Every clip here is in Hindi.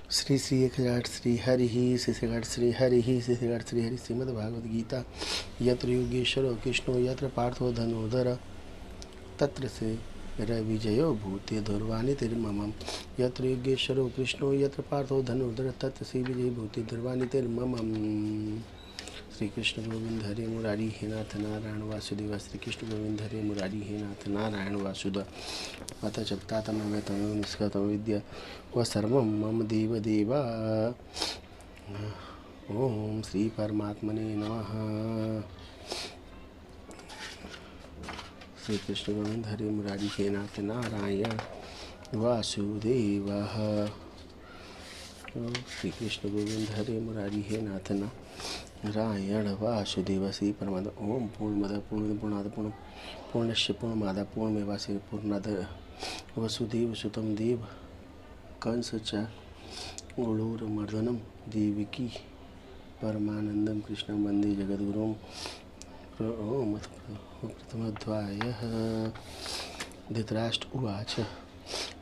श्री श्री 1008 श्री हरि श्री 1008 श्री हरि श्री 1008 श्री हरि श्रीमद्भागवत गीता। यत्र योगेश्वरो कृष्णो यत्र पार्थो धनुर्धर तत्र से रविजयो भूते दुर्वाणी तिर्मम। यत्र योगेश्वरो कृष्णो यत्र पार्थो धनुर्धर तत्र से विजय भूते दुर्वाणी तिर्मम। श्री कृष्ण गोविंद हरे मुरारी हे नाथ नारायण वासुदेव। श्री कृष्ण गोविंद हरे मुरारी हे नाथ नारायण वासुदेव। अथ चक्ता तमेव तमेव निष्कृतं विद्या व सर्वं मम देव देवा। ओम श्री परमात्मने नमः। श्री कृष्ण गोविंद हरे मुरारी हे नाथ नारायण वासुदेव। श्री कृष्ण गोविंद हरे मुरारी हे नाथ नारायण वासुदेव। श्री परमात्मा। ओम पूर्णमद पूर्णपूर्णाद पूर्णस्य पूर्णमादा पूर्णमेवावशिष्यते पूर्णाद वसुदेव सुतं देव कंस चाणूरमर्दनं देवकी परमानंदं कृष्णं वन्दे जगद्गुरुं। ओम प्रथमोऽध्यायः। धृतराष्ट्र उवाच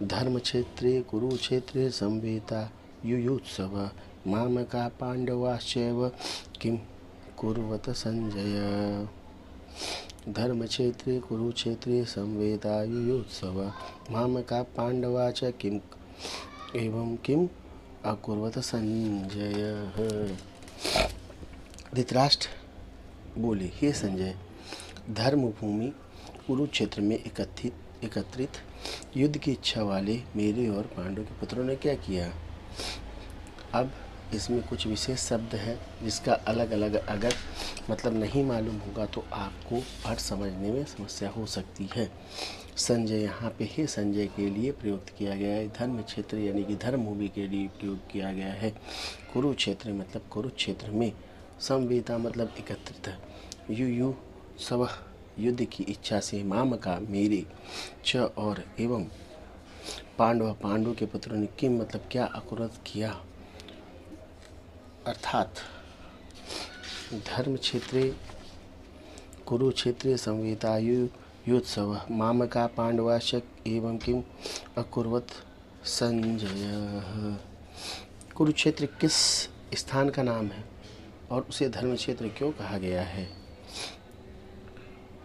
धर्मक्षेत्रे कुरुक्षेत्रे संवेता युयुत्सव मामका पाण्डवाश्चैव किं कुर्वत संजय। धर्मक्षेत्रे कुरुक्षेत्रे संवेता युयुत्सव मामका पाण्डवा च किं एवं किम अकुर्वत संजय। धृतराष्ट्र बोले, हे संजय, धर्मभूमि कुरुक्षेत्र में एकत्रित युद्ध की इच्छा वाले मेरे और पांडव के पुत्रों ने क्या किया। अब इसमें कुछ विशेष शब्द है जिसका अलग अलग अगर मतलब नहीं मालूम होगा तो आपको अर्थ समझने में समस्या हो सकती है। संजय यहाँ पे हे संजय के लिए प्रयुक्त किया गया है। धर्म क्षेत्र यानी कि धर्मभूमि के लिए प्रयोग किया गया है। कुरुक्षेत्र मतलब कुरुक्षेत्र में, संवेता मतलब एकत्रित, यु सब युद्ध की इच्छा से, माम का मेरे, च और एवं पांडव के पुत्रों ने किम मतलब क्या अकुरत किया। अर्थात धर्म क्षेत्रे कुरुक्षेत्रे संवेतायु योत्सव मामका पांडवाशक एवं किम अकुर्वत संजय। कुरुक्षेत्र किस स्थान का नाम है और उसे धर्म क्षेत्र क्यों कहा गया है।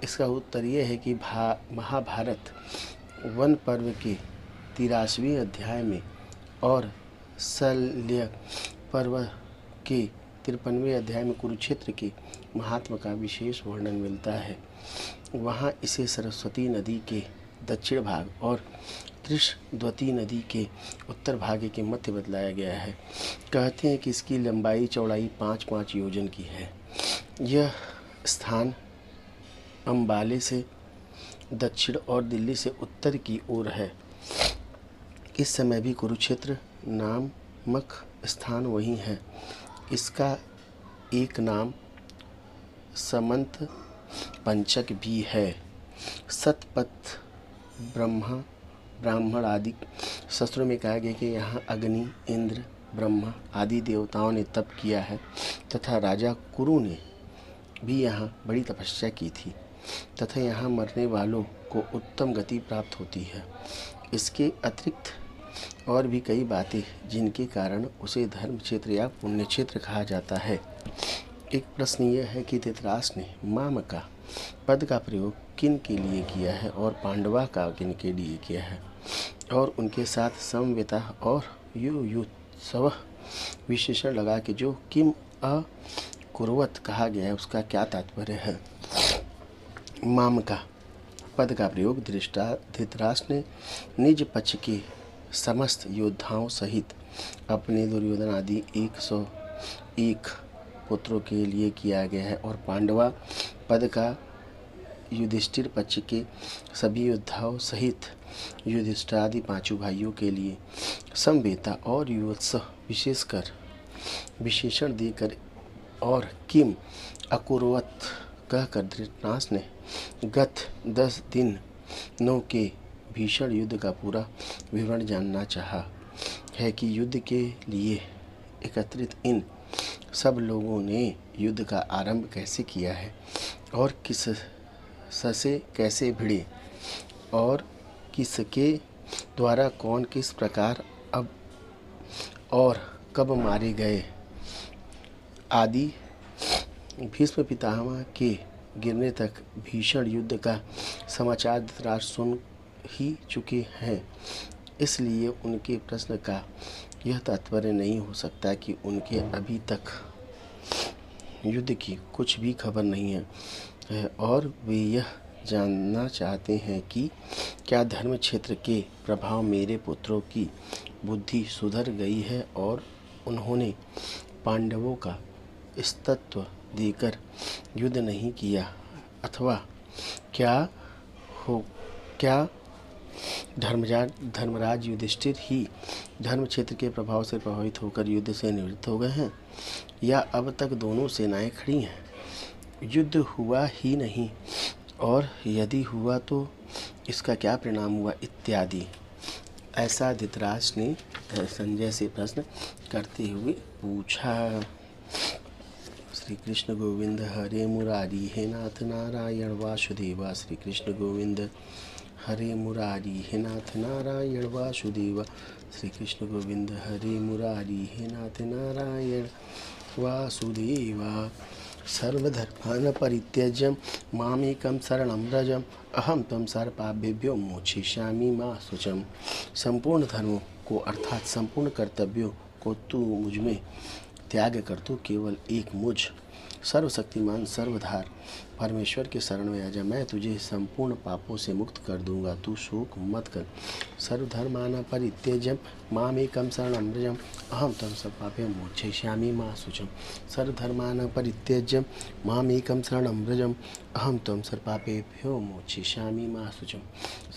इसका उत्तर यह है कि महाभारत वन पर्व के 83वें अध्याय में और शल्य पर्व के 53वें अध्याय में कुरुक्षेत्र के महात्मा का विशेष वर्णन मिलता है। वहाँ इसे सरस्वती नदी के दक्षिण भाग और त्रिशद्वती नदी के उत्तर भाग के मध्य बतलाया गया है। कहते हैं कि इसकी लंबाई चौड़ाई 5-5 योजन की है। यह स्थान अम्बाले से दक्षिण और दिल्ली से उत्तर की ओर है। इस समय भी कुरुक्षेत्र नामक स्थान वही है। इसका एक नाम समंत पंचक भी है। सतपथ ब्राह्मण आदि शास्त्रों में कहा गया कि यहाँ अग्नि, इंद्र, ब्रह्मा आदि देवताओं ने तप किया है तथा राजा कुरु ने भी यहाँ बड़ी तपस्या की थी तथा यहाँ मरने वालों को उत्तम गति प्राप्त होती है। इसके अतिरिक्त और भी कई बातें जिनके कारण उसे धर्म क्षेत्र या पुण्य क्षेत्र कहा जाता है। एक प्रश्न यह है कि धृतराष्ट्र ने मामका पद का प्रयोग किन के लिए किया है और पांडवा का किन के लिए किया है और उनके साथ संवेता और युयुत्सव विशेषण लगा के जो किम अकुर्वत कहा गया है उसका क्या तात्पर्य है। मामका पद का प्रयोग धृतराष्ट्र ने निज पक्ष के समस्त योद्धाओं सहित अपने दुर्योधन आदि 101 पुत्रों के लिए किया गया है और पांडवा पद का युधिष्ठिर पक्ष के सभी योद्धाओं सहित युधिष्ठिर आदि 5 भाइयों के लिए संवेता और युवत्सव विशेषकर विशेषण देकर और किम अकुर्वत कहकर धृतराष्ट्र ने गत 10 दिनों के भीषण युद्ध का पूरा विवरण जानना चाहा है कि युद्ध के लिए एकत्रित इन सब लोगों ने युद्ध का आरंभ कैसे किया है और किस से कैसे भिड़े और किसके द्वारा कौन किस प्रकार अब और कब मारे गए आदि भीष्म पितामह के गिरने तक भीषण युद्ध का समाचार धृतराष्ट्र सुन ही चुके हैं। इसलिए उनके प्रश्न का यह तात्पर्य नहीं हो सकता कि उनके अभी तक युद्ध की कुछ भी खबर नहीं है और वे यह जानना चाहते हैं कि क्या धर्म क्षेत्र के प्रभाव मेरे पुत्रों की बुद्धि सुधर गई है और उन्होंने पांडवों का स्तत्व देकर युद्ध नहीं किया, अथवा क्या धर्मराज युधिष्ठिर ही धर्म क्षेत्र के प्रभाव से प्रभावित होकर युद्ध से निवृत्त हो गए हैं, या अब तक दोनों सेनाएं खड़ी हैं, युद्ध हुआ ही नहीं, और यदि हुआ तो इसका क्या परिणाम हुआ इत्यादि। ऐसा धृतराष्ट्र ने संजय से प्रश्न करते हुए पूछा। श्री कृष्ण गोविंद हरे मुरारी हे नाथ नारायण वासुदेवा। श्री कृष्ण गोविंद हरे मुरारी हे नाथ नारायण वासुदेवा। श्री कृष्ण गोविंद हरे मुरारी हे नाथ नारायण वासुदेवा। सर्वधर्मान् परित्यज्य मामेकं शरणं व्रज अहं त्वं सर्वपापेभ्यो मोक्षयिष्यामि मा शुचम्। संपूर्ण धर्मों को अर्थात संपूर्ण कर्तव्यों को तू मुझमें त्याग कर तू केवल एक मुझ सर्वशक्तिमान सर्वधार परमेश्वर के शरण में आ जा, मैं तुझे संपूर्ण पापों से मुक्त कर दूंगा, तू शोक मत कर। सर्वधर्मान् परित्यज्य मामेकं शरणं व्रज अहं त्वं सर्वपापेभ्यो मोक्षयिष्यामि मा शुचम्। सर्वधर्मान् परित्यज्य मामेकं शरणं व्रज अहं त्वं सर्वपापेभ्यो मोक्षयिष्यामि मा शुचम्।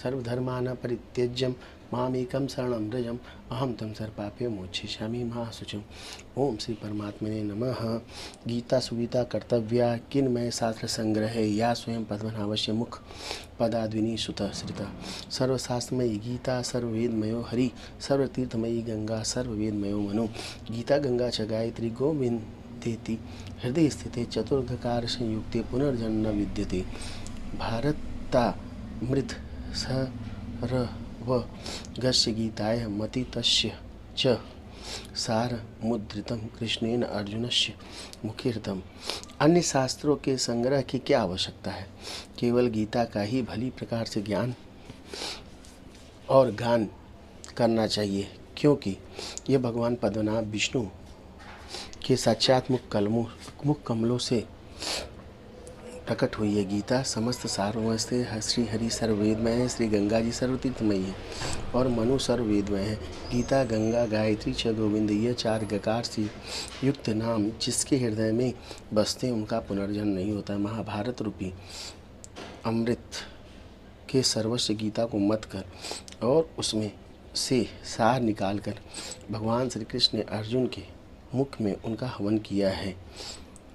सर्वधर्मान् परित्यज्य मामेकं शरणं व्रज अहं त्वं सर्वपापेभ्यो मोक्षयिष्यामि मा शुचम्। ओम श्री परमात्मने नमः। गीता सुगीता कर्तव्या किन्मय शास्त्र संग्रह या स्वयं पद्मनाभस्य मुख पदाद्विनी सुत श्रिता। सर्वशास्त्रमयी गीता सर्ववेदमयो हरि सर्वतीर्थमयी गंगा सर्ववेदमयो मनु। गीता गंगा च गायत्री गोविंदेति हृदय स्थिते चतुर्गकार संयुक्ते पुनर्जन्म न विद्यते। भारतामृत सर्वगस्य गीताय मति तस्य च सारमुद्रितं कृष्णेन अर्जुनस्य मुखेरतम। अन्य शास्त्रों के संग्रह की क्या आवश्यकता है, केवल गीता का ही भली प्रकार से ज्ञान और गान करना चाहिए, क्योंकि यह भगवान पद्मनाभ विष्णु के साक्षात मुख कमलों से प्रकट हुई है। गीता समस्त सारों से श्री हरि सर्ववेदमय है, श्री गंगा जी सर्वतीर्थमयी है और मनु सर्ववेदमय है। गीता गंगा गायत्री च गोविंद ये चार गकार से युक्त नाम जिसके हृदय में बसते उनका पुनर्जन्म नहीं होता। महाभारत रूपी अमृत के सर्वस्व गीता को मत कर और उसमें से सार निकाल कर भगवान श्री कृष्ण ने अर्जुन के मुख में उनका हवन किया है।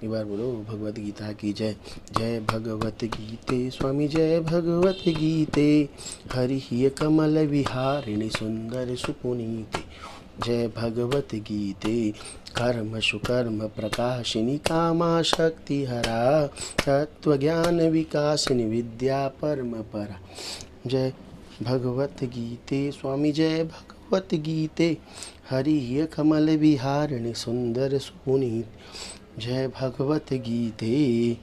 एक बार बोलो भगवत गीता की जय। जय भगवत गीते स्वामी जय भगवत गीते हरि ही कमल विहारिणी सुंदर सुपुनीते। जय भगवत गीते कर्म सुकर्म प्रकाशिनी कामा शक्ति हरा तत्व ज्ञान विकासिनी विद्या परम परा। जय भगवत गीते स्वामी जय भगवत गीते हरि ही कमल विहारिणी सुंदर सुपुनीते। जय भगवत गीते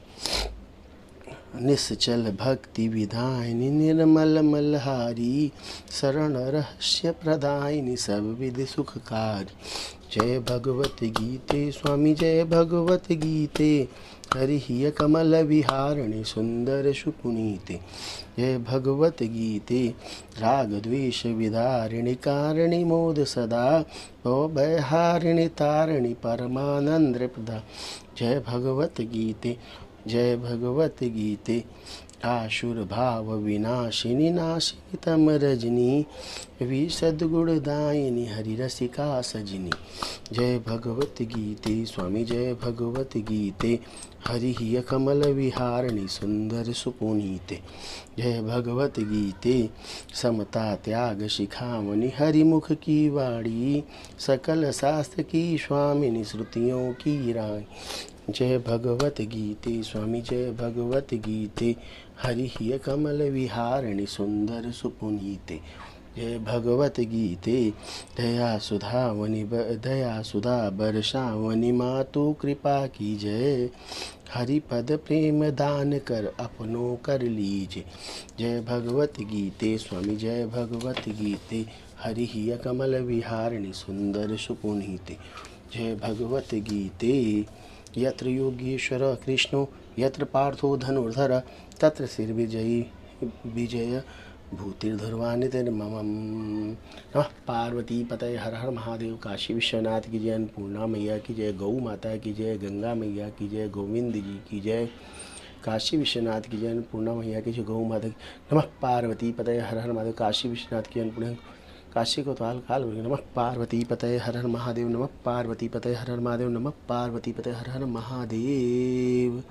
निश्चल भक्ति विधायिनी निर्मल मलहारी शरण रहस्य प्रदायिनी सब विधि सुखकारी। जय भगवत गीते स्वामी जय भगवत गीते हरि ही कमल विहारिणी सुंदर सुपुनीते। जय भगवत गीते राग द्वेष विदारिणी कारिणी मोद सदा भयहारिणी तारिणी परमानंद प्रदा। जय भगवत गीते जय भगवत गीते आशुर भाव विनाशिनी नाशिनी तम रजनी विशद गुणदायिनी हरि रसिका सजनी। जय भगवत गीते स्वामी जय भगवत गीते हरि ही कमल विहारिणी सुंदर सुपुनीते। जय भगवत गीते समता त्याग शिखामणि हरिमुख की वाणी सकल शास्त्र की स्वामिनी श्रुतियों की रानी। जय भगवत गीते स्वामी जय भगवत गीते हरि ही कमल विहारिणी सुंदर सुपुनीते। जय भगवत गीते दया सुधा बरसावनी मातु कृपा की जय। हरि पद प्रेम दान कर अपनों कर लीजे। जय भगवत गीते स्वामी जय भगवत गीते। हरि हिय कमल विहारिणि सुंदर सुपुनीते। जय भगवत गीते। यत्र योगेश्वर कृष्णो यत्र पार्थो धनुर्धर तत्र विजय भूतिर्धुर्वानितिर्मम। नमः पार्वती पतये हर हर महादेव। काशी विश्वनाथ की जय। अन्नपूर्णा मैया की जय। गौ माता की जय। गंगा मैया की जय। गोविंद जी की जय। काशी विश्वनाथ की जय। अन्नपूर्णा मैया की जय। गौ माता की। नमः पार्वती पतये हर हर महादेव। काशी विश्वनाथ की अन्नपूर्णा काशी को ताल काल। नमः पार्वती पतये हर हर महादेव। नमः पार्वती पतये हर हर महादेव। नमः पार्वती पतये हर हर महादेव।